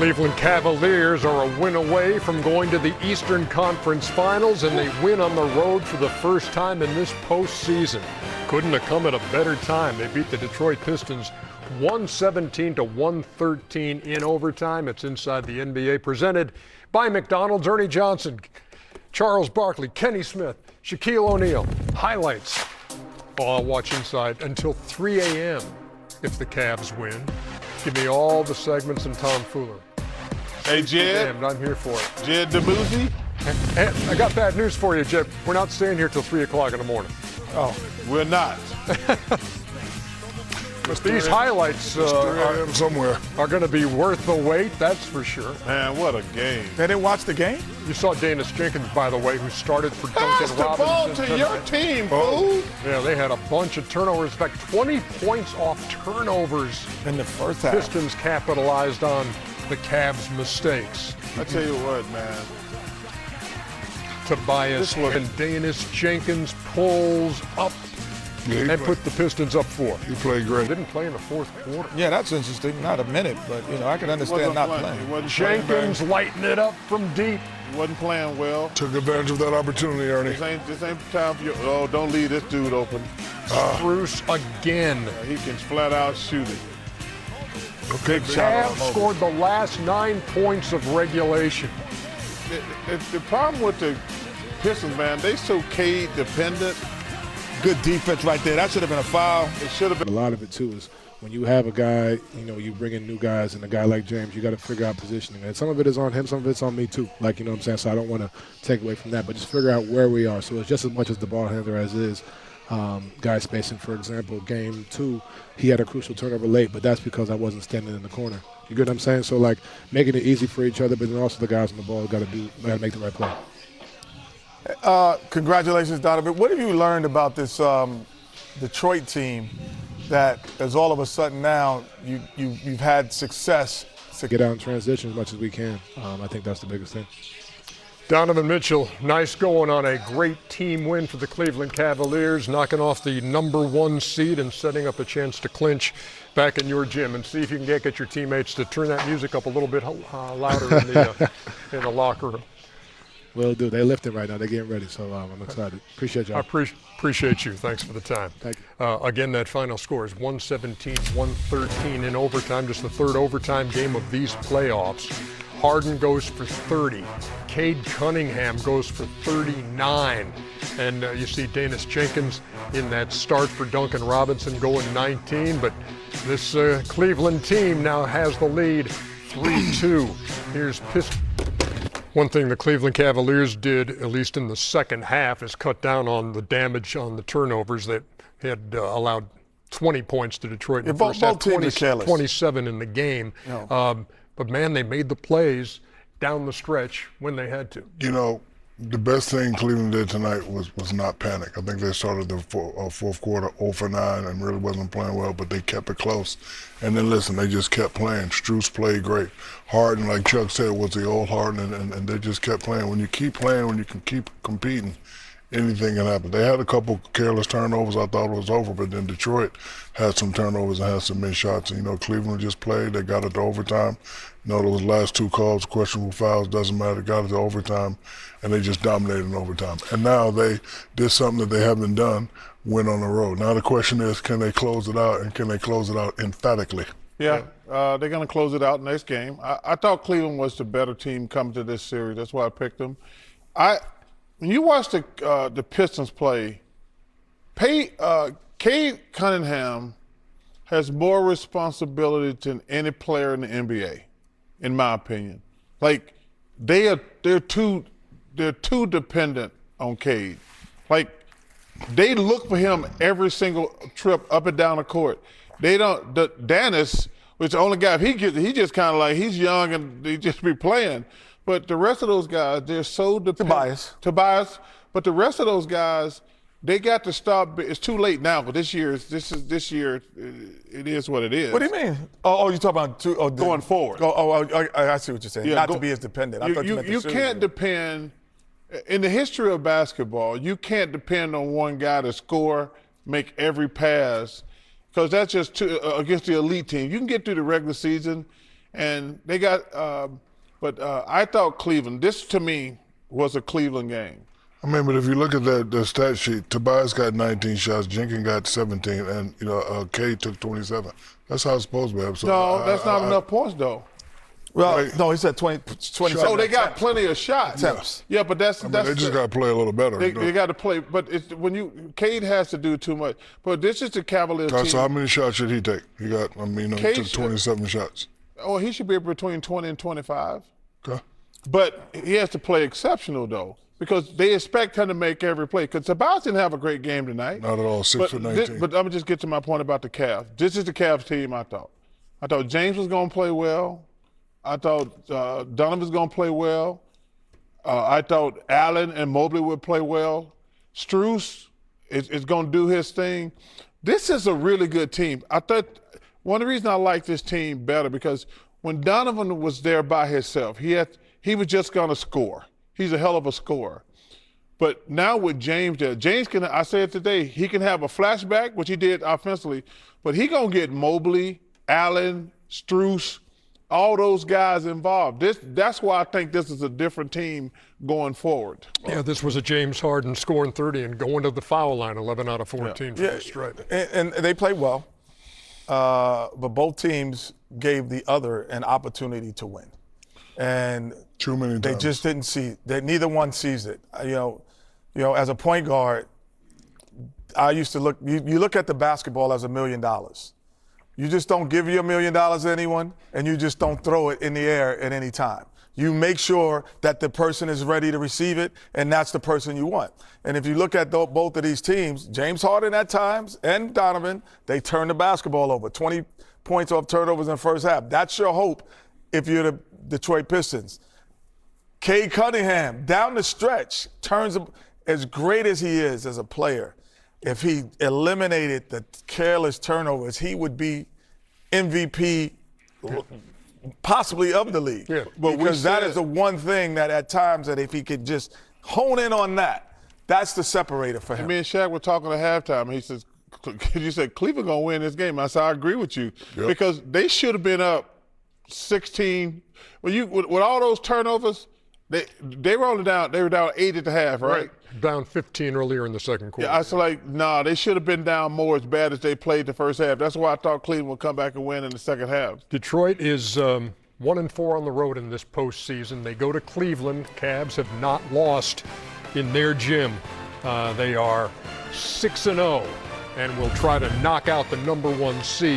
Cleveland Cavaliers are a win away from going to the Eastern Conference Finals, and they win on the road for the first time in this postseason. Couldn't have come at a better time. They beat the Detroit Pistons 117-113 in overtime. It's Inside the NBA, presented by McDonald's. Ernie Johnson, Charles Barkley, Kenny Smith, Shaquille O'Neal. Highlights. I'll watch Inside until 3 a.m. if the Cavs win. Give me all the segments and Tom Fuller. Hey, Jed. Damn, I'm here for it. Jed DeBoozy. And I got bad news for you, Jed. We're not staying here till 3 o'clock in the morning. Oh, we're not. But these highlights are going to be worth the wait, that's for sure. Man, what a game. They didn't watch the game? You saw Dennis Jenkins, by the way, who started for Duncan Robinson. Pass the ball to your team, fool. Yeah, they had a bunch of turnovers. In fact, 20 points off turnovers in the first half. Pistons capitalized on the Cavs' mistakes. I tell you what, man. Tobias and Dennis Jenkins pulls up and put the Pistons up 4. He played great. Didn't play in the fourth quarter. Yeah, that's interesting. Not a minute, but I can understand not playing. Jenkins lighting it up from deep. He wasn't playing well. Took advantage of that opportunity, Ernie. This ain't time for you. Oh, don't leave this dude open. Bruce again. He can flat out shoot it. The Cavs scored the last 9 points of regulation. The problem with the Pistons, man, they so Cade dependent. Good defense right there. That should have been a foul. It should have been. A lot of it, too, is when you have a guy, you bring in new guys, and a guy like James, you got to figure out positioning. And some of it is on him, some of it's on me, too. Like, you know what I'm saying? So I don't want to take away from that, but just figure out where we are. So it's just as much as the ball handler as is. Guy spacing, for example, game 2, he had a crucial turnover late, but that's because I wasn't standing in the corner. You get what I'm saying? So, like, making it easy for each other, but then also the guys on the ball got to make the right play. Congratulations, Donovan. What have you learned about this Detroit team that is all of a sudden now you've had success? To get out in transition as much as we can. I think that's the biggest thing. Donovan Mitchell, nice going on a great team win for the Cleveland Cavaliers, knocking off the #1 seed and setting up a chance to clinch back in your gym. And see if you can get your teammates to turn that music up a little bit louder in the locker room. Will do. They're lifting right now. They're getting ready, so I'm excited. Appreciate you. I appreciate you. Thanks for the time. Thank you. Again, that final score is 117-113 in overtime, just the third overtime game of these playoffs. Harden goes for 30. Cade Cunningham goes for 39. And you see Dennis Jenkins in that start for Duncan Robinson going 19. But this Cleveland team now has the lead 3-2. Here's Pistons. One thing the Cleveland Cavaliers did, at least in the second half, is cut down on the damage on the turnovers that had allowed 20 points to Detroit in the first half, 27 in the game. But, man, they made the plays down the stretch when they had to. The best thing Cleveland did tonight was not panic. I think they started the fourth quarter 0 for 9 and really wasn't playing well, but they kept it close. And then, listen, they just kept playing. Strus played great. Harden, like Chuck said, was the old Harden, and they just kept playing. When you keep playing, when you can keep competing, anything can happen. They had a couple careless turnovers. I thought it was over, but then Detroit had some turnovers and had some missed shots. And, Cleveland just played. They got it to overtime. Those last 2 calls, questionable fouls, doesn't matter. Got it to overtime, and they just dominated in overtime. And now they did something that they haven't done, win on the road. Now the question is, can they close it out, and can they close it out emphatically? Yeah, they're going to close it out next game. I thought Cleveland was the better team coming to this series. That's why I picked them. When you watch the Pistons play, Cade Cunningham has more responsibility than any player in the NBA, in my opinion. Like they're too dependent on Cade. Like they look for him every single trip up and down the court. They don't. Dennis, which the only guy, he just kind of like he's young and he just be playing. But the rest of those guys, they're so dependent. Tobias. But the rest of those guys, they got to stop. It's too late now. But this year, it is what it is. What do you mean? Oh, you talking about going forward? I see what you're saying. Yeah, to be as dependent. I thought you meant you can't depend. In the history of basketball, you can't depend on one guy to score, make every pass, because that's just against the elite team. You can get through the regular season And they got, but I thought Cleveland. This to me was a Cleveland game. I mean, but if you look at the stat sheet, Tobias got 19 shots, Jenkins got 17, and Cade took 27. That's how it's supposed to be. So No, that's not enough points though. Well, Right. no, he said 27. Oh, they got plenty of shots. Attempts. Yeah, but that's they just got to play a little better. They got to play, but it's Cade has to do too much. But this is the Cavaliers team. So how many shots should he take? He got, he Cade took 27 shots. Oh, he should be between 20 and 25. Okay. But he has to play exceptional though, because they expect him to make every play. Because Tobias didn't have a great game tonight. Not at all. 6 for 19. But I'm gonna just get to my point about the Cavs. This is the Cavs team. I thought James was gonna play well. I thought Donovan was going to play well. I thought Allen and Mobley would play well. Strus is going to do his thing. This is a really good team. I thought one of the reasons I like this team better because when Donovan was there by himself, he was just going to score. He's a hell of a scorer. But now with James there, James can, I said today, he can have a flashback, which he did offensively, but he going to get Mobley, Allen, Strus, all those guys involved. That's why I think this is a different team going forward. Yeah, this was a James Harden scoring 30 and going to the foul line 11 out of 14 for the strike. And they played well, but both teams gave the other an opportunity to win. And Too many times. they just didn't see that. Neither one sees it. You know, as a point guard, I used to look. You look at the basketball as $1 million. You just don't give your $1 million to anyone, and you just don't throw it in the air at any time. You make sure that the person is ready to receive it, and that's the person you want. And if you look at both of these teams, James Harden at times and Donovan, they turn the basketball over. 20 points off turnovers in the first half. That's your hope if you're the Detroit Pistons. Cade Cunningham, down the stretch, turns as great as he is as a player. If he eliminated the careless turnovers, he would be MVP possibly of the league. Yeah, but because that is the one thing that at times that if he could just hone in on that, that's the separator for him. Me and Shaq were talking at halftime, and he says, you said Cleveland going to win this game. I said, I agree with you. Yep. Because they should have been up 16. With all those turnovers, they were only down. They were down 8 at the half, right? Down 15 earlier in the second quarter. Yeah, I was like, nah, they should have been down more as bad as they played the first half. That's why I thought Cleveland would come back and win in the second half. Detroit is 1-4 on the road in this postseason. They go to Cleveland. Cavs have not lost in their gym. They are 6-0 and will try to knock out the #1 seed.